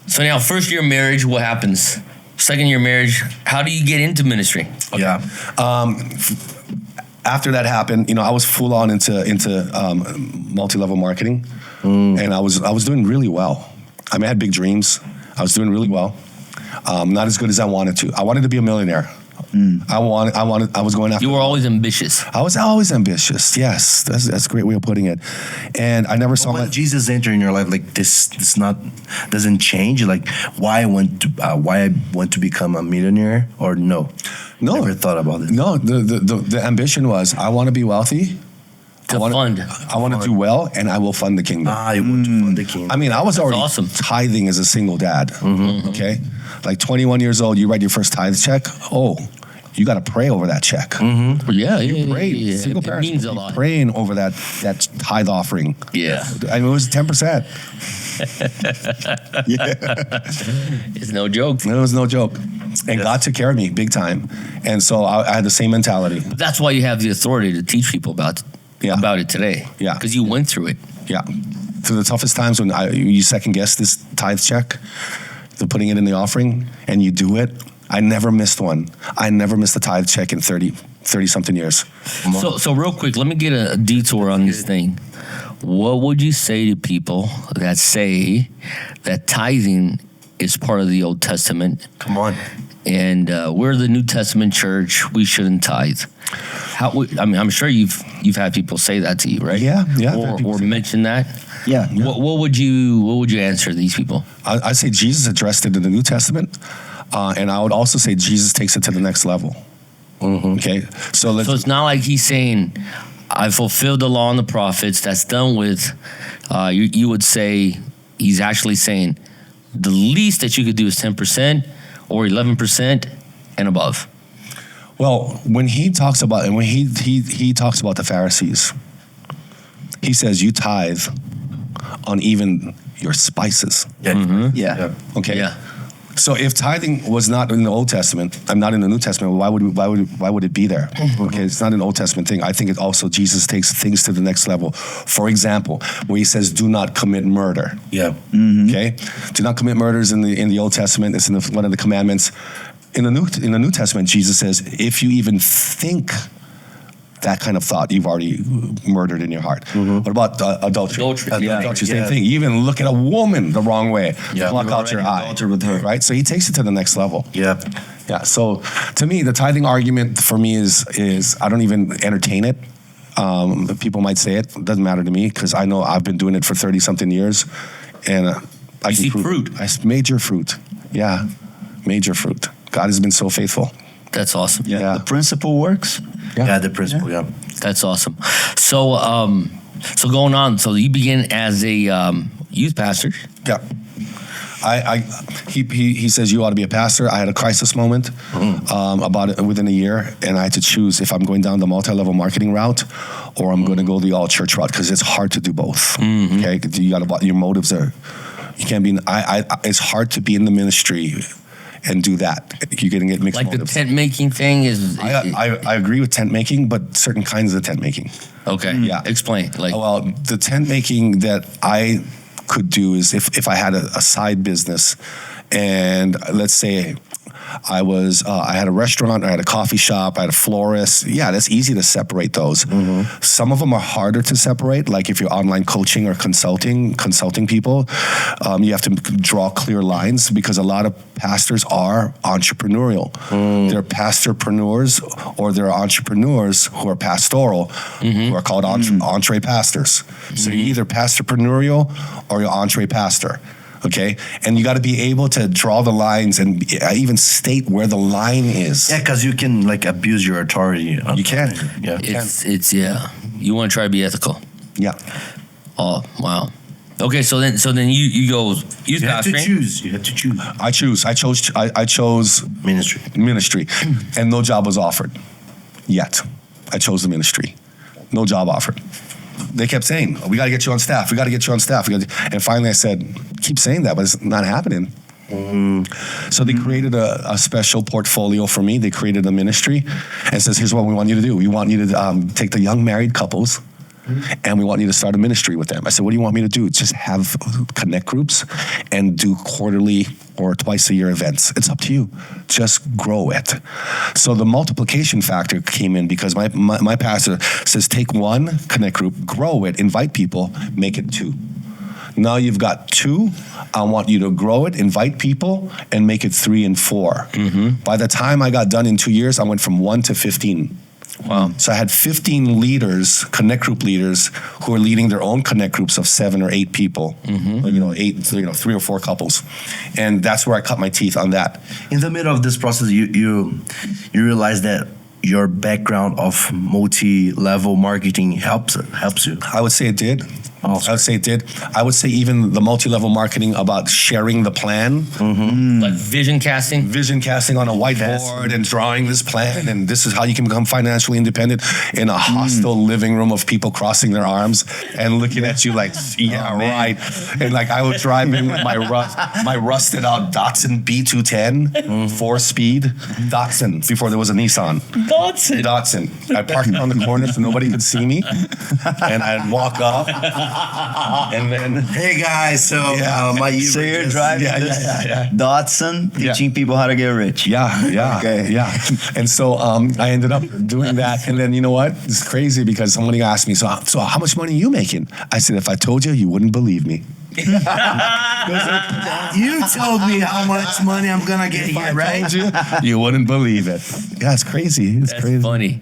So now, first year marriage, what happens? Second year marriage, how do you get into ministry? Okay. Yeah. After that happened, I was full on into multi-level marketing, and I was doing really well. I mean, I had big dreams. I was doing really well. Not as good as I wanted to. I wanted to be a millionaire. I was going after. You were always ambitious. I was always ambitious. Yes, that's a great way of putting it. And I never saw When Jesus entered in your life, like this doesn't change. Like why I went to become a millionaire, or no? Never thought about it. No, the ambition was I want to be wealthy. I want to do well, and I will fund the kingdom. You want to fund the kingdom. I mean, I was already awesome. tithing as a single dad. Okay, like 21 years old, you write your first tithe check. Oh, you got to pray over that check. Yeah. Single It parents means a lot. praying over that tithe offering. Yeah. I mean, it was 10%. It's no joke. It was no joke. And God took care of me big time. And so I had the same mentality. That's why you have the authority to teach people about it today. Yeah. Because you went through it. Yeah. Through the toughest times when you second guess this tithe check, the putting it in the offering, and you do it, I never missed one. I never missed a tithe check in 30 something years. So real quick, let me get a detour on this thing. What would you say to people that say that tithing is part of the Old Testament? Come on. And we're the New Testament church. We shouldn't tithe. I'm sure you've had people say that to you, right? Yeah. Or mention that. Yeah. What would you answer these people? I say Jesus addressed it in the New Testament, and I would also say Jesus takes it to the next level. Okay, so it's not like he's saying, "I fulfilled the law and the prophets." That's done with. You would say he's actually saying the least that you could do is 10% or 11% and above. Well, when he talks about he talks about the Pharisees, he says you tithe on even your spices. Yeah. Okay. Yeah. So if tithing was not in the Old Testament, I'm not in the New Testament. Why would it be there? Okay, it's not an Old Testament thing. I think it also Jesus takes things to the next level. For example, where he says, "Do not commit murder." Yeah. Okay, do not commit murders in the Old Testament. It's in one of the commandments. In the New Testament, Jesus says, if you even think that kind of thought, you've already murdered in your heart. What about adultery? Adultery, same thing. You even look at a woman the wrong way, pluck out your eye. With her. Right? So he takes it to the next level. Yeah. Yeah. So to me, the tithing argument for me is I don't even entertain it. People might say it. It doesn't matter to me because I know I've been doing it for 30 something years, and I see fruit. Major fruit. Yeah, major fruit. God has been so faithful. That's awesome. Yeah. The principle works. Yeah, the principle, yeah. That's awesome. So going on. So you begin as a youth pastor. Yeah. He says you ought to be a pastor. I had a crisis moment about it within a year, and I had to choose if I'm going down the multi-level marketing route or I'm going to go the all church route because it's hard to do both. Okay, you got your motives are. You can't be. It's hard to be in the ministry and do that. You're getting it mixed Like motives. the tent making thing is. I agree with tent making, but certain kinds of tent making. Okay. Yeah. Explain. Well, the tent making that I could do is if I had a side business, and let's say I had a restaurant, I had a coffee shop, I had a florist. Yeah, that's easy to separate those. Some of them are harder to separate, like if you're online coaching or consulting people, you have to draw clear lines because a lot of pastors are entrepreneurial. They're pastorpreneurs or they're entrepreneurs who are pastoral, who are called entree pastors. So you're either pastorpreneurial or you're entree pastor. Okay, and you got to be able to draw the lines and even state where the line is. Yeah, because you can like abuse your authority. You can. Yeah. It's You want to try to be ethical. Yeah. Oh wow. Okay, so then you go youth You have to pastoring. choose. You have to choose. I chose Ministry. and no job was offered yet. I chose the ministry. No job offered. They kept saying, we got to get you on staff. We got to get you on staff. And finally I said, keep saying that, but it's not happening. So they created a special portfolio for me. They created a ministry and says, here's what we want you to do. We want you to take the young married couples and we want you to start a ministry with them. I said, what do you want me to do? Just have connect groups and do quarterly or twice a year events. It's up to you. Just grow it. So the multiplication factor came in because my pastor says, take one connect group, grow it, invite people, make it 2. Now you've got 2. I want you to grow it, invite people, and make it 3 and 4. By the time I got done in 2 years, I went from 1 to 15. Wow. So I had 15 leaders, connect group leaders, who are leading their own connect groups of 7 or 8 people. Or, 3 or 4 couples, and that's where I cut my teeth on that. In the middle of this process, you realize that your background of multi-level marketing helps you. I would say it did. Awesome. I would say it did. I would say even the multi-level marketing about sharing the plan, Like vision casting. vision casting on a whiteboard and drawing this plan, and this is how you can become financially independent in a hostile living room of people crossing their arms and looking at you like, yeah, right. And like I would drive in with my rusted out Datsun B210, 4-speed Datsun before there was a Nissan. Datsun. I parked on the corner so nobody could see me, and I'd walk up, and then Hey guys, so my So you're driving yeah. Datsun, teaching people how to get rich. Yeah. Okay. And so I ended up doing that. And then you know what? It's crazy because somebody asked me, so how much money are you making? I said, if I told you, you wouldn't believe me. You told me how much money I'm gonna get here, right? You wouldn't believe it. Yeah, it's crazy. It's That's crazy. funny.